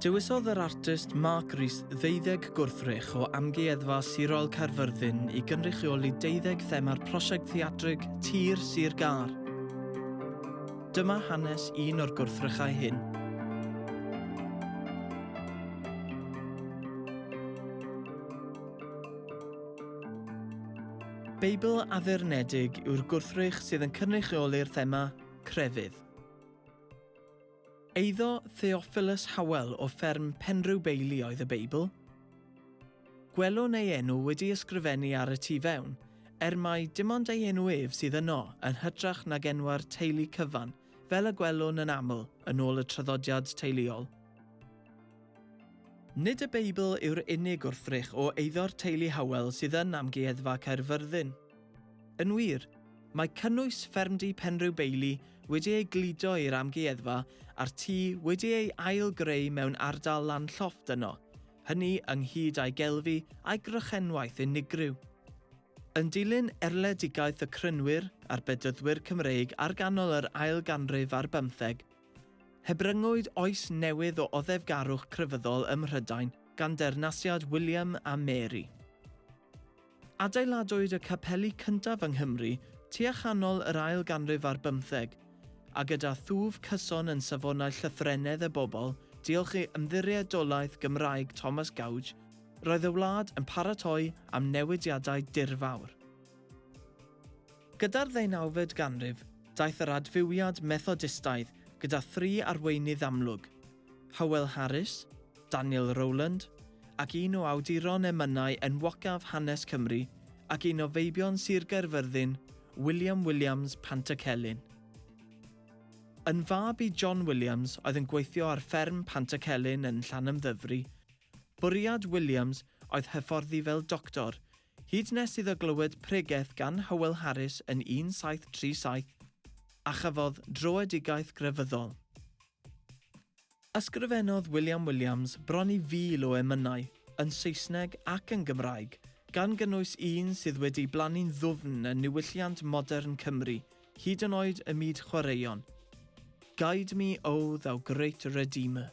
Dewisodd yr artist Marc Rees ddeuddeg gwrthrych o Amgueddfa Sirol Caerfyrddin i gynrychioli deuddeg thema'r prosiect theatrig Tir Sir Gâr. Dyma hanes un o'r gwrthrychau hyn. Beibl addurnedig yw'r gwrthrych sydd yn cynrychioli'r thema Crefydd. Eiddo Theophilus Hywel o fferm Penrhyw Beili oedd y Beibl. Gwelwn ei enw wedi ysgrifennu ar y tu fewn, mai dim ond ei enw ef sydd yno yn hytrach nag enw'r teulu cyfan, fel y gwelwn yn aml yn ôl y traddodiad teuluol. Nid y Beibl yw'r unig gwrthrych o eiddo'r teulu Hywel sydd yn Amgueddfa Caerfyrddin. Yn wir, mae cynnwys ffermdy Penrhyw Beili wedi ei gludo i'r amgueddfa a'r tŷ wedi ei ail-greu mewn ardal lanlloft yno, hynny ynghyd â'i gelfi a'i grychenwaith unigryw. Yn dilyn erledigaeth y crynwyr a'r bedyddwyr Cymreig ar ganol yr ail ganrif ar 15, hebryngwyd oes newydd o oddefgarwch crefyddol ym Mhrydain gan dernysiad William a Mary. Adeiladwyd y capeli cyntaf yng Nghymru tua chanol yr ail ganrif ar 15, a gyda thwf cyson yn safonau llythrennedd y bobl, diolch i ymddiriedolaeth Gymraeg Thomas Gouge, roedd y wlad yn paratoi am newidiadau dirfawr. Gyda'r 19fed ganrif, daeth yr adfywiad Methodistaidd gyda 3 arweinydd amlwg, Hywel Harris, Daniel Rowland, ac un o awduron emynau enwocaf hanes Cymru, ac un o feibion Sir Gaerfyrddin, William Williams Pantycelyn. Yn fab i John Williams oedd yn gweithio ar fferm Pantycelyn yn Llanymddyfri, bwriad Williams oedd hyfforddi fel doctor, hyd nes iddo glywed pregeth gan Hywel Harris yn 1737 a chafodd droedigaeth grefyddol. Ysgrifennodd William Williams bron i 1000 o emynau, yn Saesneg ac yn Gymraeg, gan gynnwys un sydd wedi blannu'n ddwfn yn niwylliant modern Cymru, hyd yn oed y myd chwaraeon. Guide me, O thou great Redeemer.